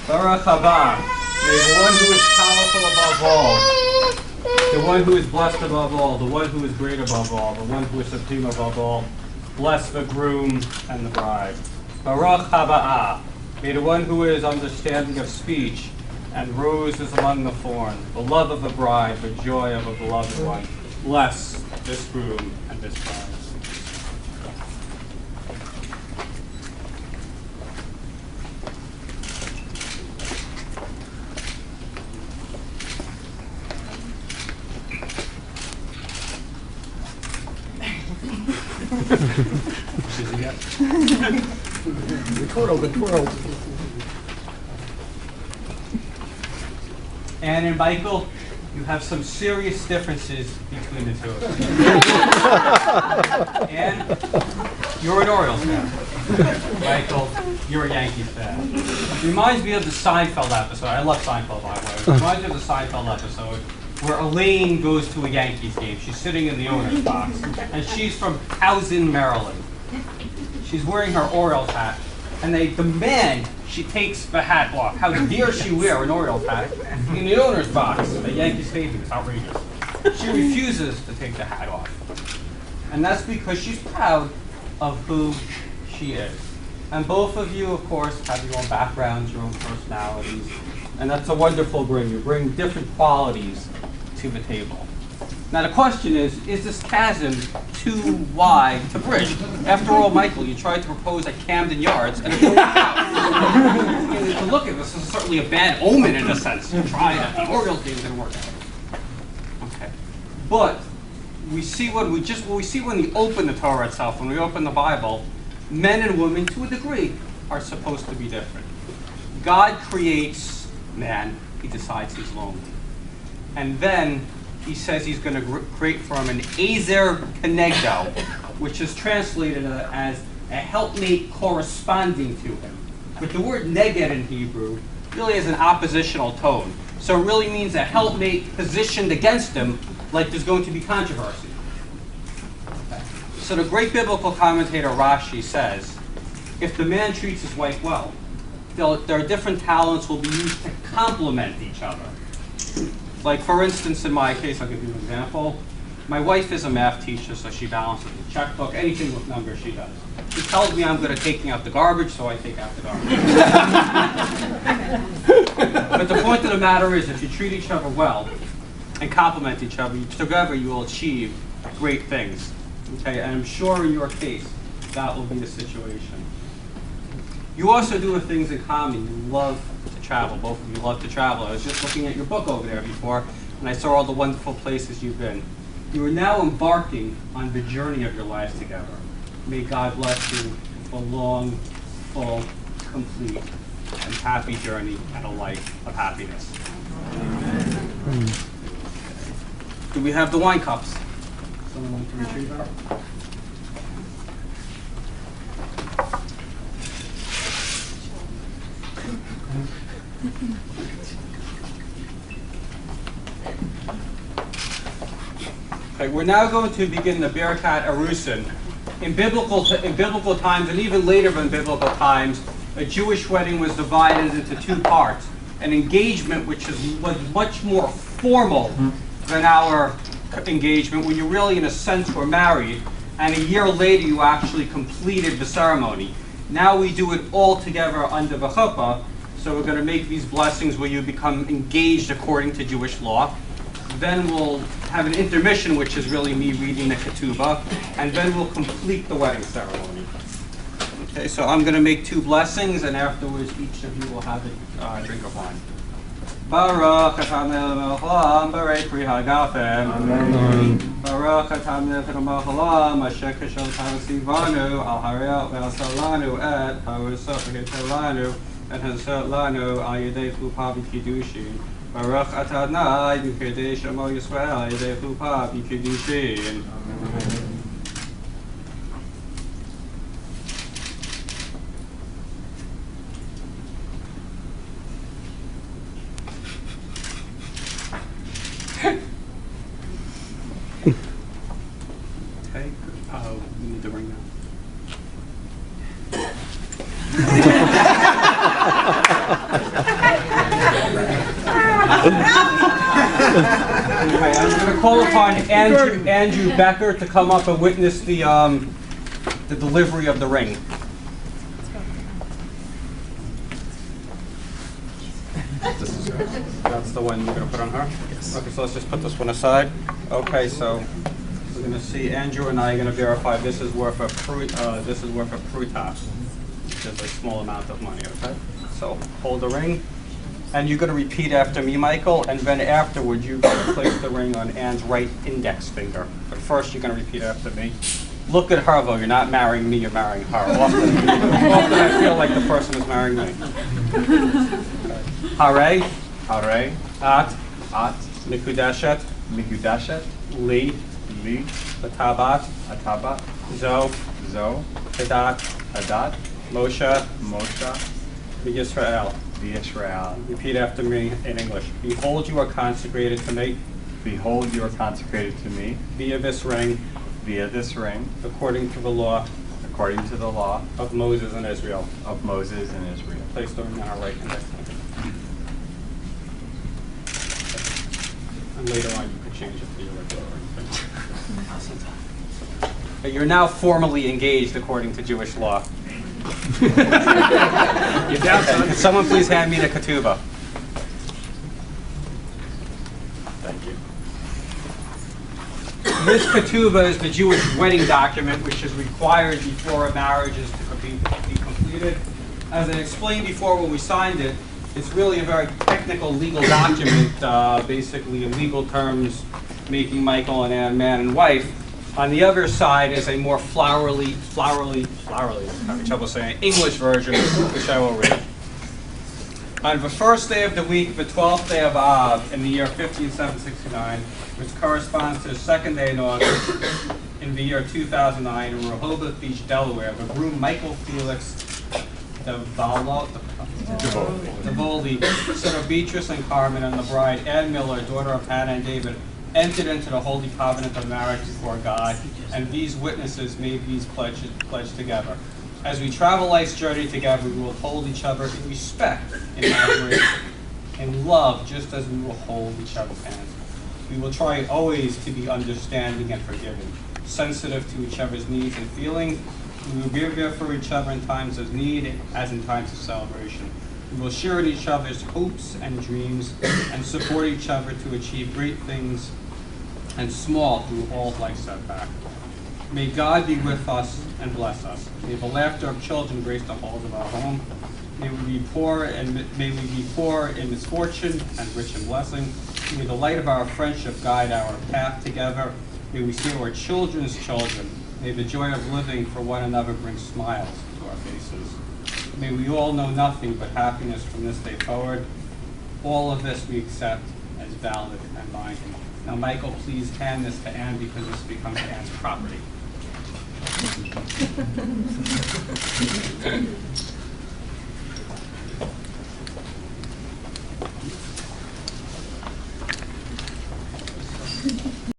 Baruch haba. May the one who is powerful above all, the one who is blessed above all, the one who is great above all, the one who is supreme above all, bless the groom and the bride. Baruch haba. May the one who is understanding of speech and rose is among the thorn, the love of the bride, the joy of a beloved one, bless this groom and this bride. The twirl. Anne and Michael, you have some serious differences between the two of you. Anne, you're an Orioles fan. Michael, you're a Yankees fan. It reminds me of the Seinfeld episode. I love Seinfeld, by the way. It reminds me of the Seinfeld episode where Elaine goes to a Yankees game. She's sitting in the owner's box, and she's from Towson, Maryland. She's wearing her Orioles hat, and they demand she takes the hat off. How dare she wear an Orioles hat in the owner's box at Yankee Stadium? It's outrageous. She refuses to take the hat off. And that's because she's proud of who she is. And both of you, of course, have your own backgrounds, your own personalities. And that's a wonderful bring. You bring different qualities to the table. Now the question is this chasm too wide to bridge? After all, Michael, you tried to propose at Camden Yards and it didn't work out. To look at this is certainly a bad omen in a sense. You tried at the Orioles game, didn't work out. Okay. But we see when we open the Torah itself, when we open the Bible, men and women to a degree are supposed to be different. God creates man, he decides he's lonely. And then he says he's going to create for him an Ezer Kenegdo, which is translated as a helpmate corresponding to him. But the word neged in Hebrew really has an oppositional tone. So it really means a helpmate positioned against him, like there's going to be controversy. Okay. So the great biblical commentator Rashi says, if the man treats his wife well, their different talents will be used to complement each other. Like, for instance, in my case, I'll give you an example. My wife is a math teacher, so she balances the checkbook, anything with numbers she does. She tells me I'm good at taking out the garbage, so I take out the garbage. But the point of the matter is, if you treat each other well and complement each other, together you will achieve great things. Okay, and I'm sure in your case, that will be the situation. You also do things in common. You love to travel. Both of you love to travel. I was just looking at your book over there before, and I saw all the wonderful places you've been. You are now embarking on the journey of your lives together. May God bless you with a long, full, complete, and happy journey and a life of happiness. Amen. Do we have the wine cups? Someone want to retrieve that? Okay, we're now going to begin the Birkat Arusin. In biblical times, and even later than biblical times, a Jewish wedding was divided into two parts. An engagement, which was much more formal than our engagement, when you really, in a sense, were married, and a year later you actually completed the ceremony. Now we do it all together under the chuppah, so we're going to make these blessings where you become engaged according to Jewish law. Then we'll have an intermission, which is really me reading the ketubah, and then we'll complete the wedding ceremony. Okay, so I'm going to make two blessings, and afterwards each of you will have a drink of wine. Baruch atah melech haolam, barei pri hagafem. Amen. Baruch atah melech haolam, asher kashalta tzivanu, al hariot ve'asar lanu et parusot v'hitel lanu, et hazot lanu al yedei chuppah v'kiddushin. Baruch atah Adonai b'kedei shemo Yisrael al yedei chuppah v'kiddushin. Amen. Okay, we need the ring now. I'm going to call upon Andrew Becker to come up and witness the delivery of the ring. That's the one you're going to put on her? Yes. Okay, so let's just put this one aside. Okay, so we're going to see Andrew and I are going to verify this is worth a prutas, which is a small amount of money, okay? So hold the ring. And you're going to repeat after me, Michael, and then afterward you're going to place the ring on Anne's right index finger. But first you're going to repeat after me. Look at her though, you're not marrying me, you're marrying her. Often I feel like the person is marrying me. Hare, Hare, at, Mikudashet, li, atabat, Atabat, zo, hadat, Hadat, Moshe, Yisrael. Yisrael. Repeat after me in English. Behold, you are consecrated to me. Behold, you are consecrated to me Via this ring. According to the law. Of Moses and Israel. Place the ring on our right index finger. And later on, you could change it to your regular ring. But you're now formally engaged according to Jewish law. Can someone please hand me the ketubah? Thank you. This ketubah is the Jewish wedding document which is required before a marriage is to be completed. As I explained before when we signed it, it's really a very technical legal document, basically in legal terms, making Michael and Anne man and wife. On the other side is a more flowery, I'm having trouble saying, English version, which I will read. On the first day of the week, the 12th day of Av, in the year 15769, which corresponds to the second day in August, in the year 2009, in Rehoboth Beach, Delaware, the groom Michael Felix Davoli, son of Beatrice and Carmen, and the bride Ann Miller, daughter of Hannah and David, entered into the holy covenant of marriage before God, and these witnesses made these pledges together. As we travel life's journey together, we will hold each other in respect, in admiration, in love, just as we will hold each other's hands. We will try always to be understanding and forgiving, sensitive to each other's needs and feelings. We will be there for each other in times of need as in times of celebration. We will share in each other's hopes and dreams and support each other to achieve great things and small through all life's setbacks. May God be with us and bless us. May the laughter of children grace the halls of our home. May we be poor in misfortune and rich in blessing. May the light of our friendship guide our path together. May we see our children's children. May the joy of living for one another bring smiles to our faces. May we all know nothing but happiness from this day forward. All of this we accept as valid and binding. Now, Michael, please hand this to Anne because this becomes Anne's property.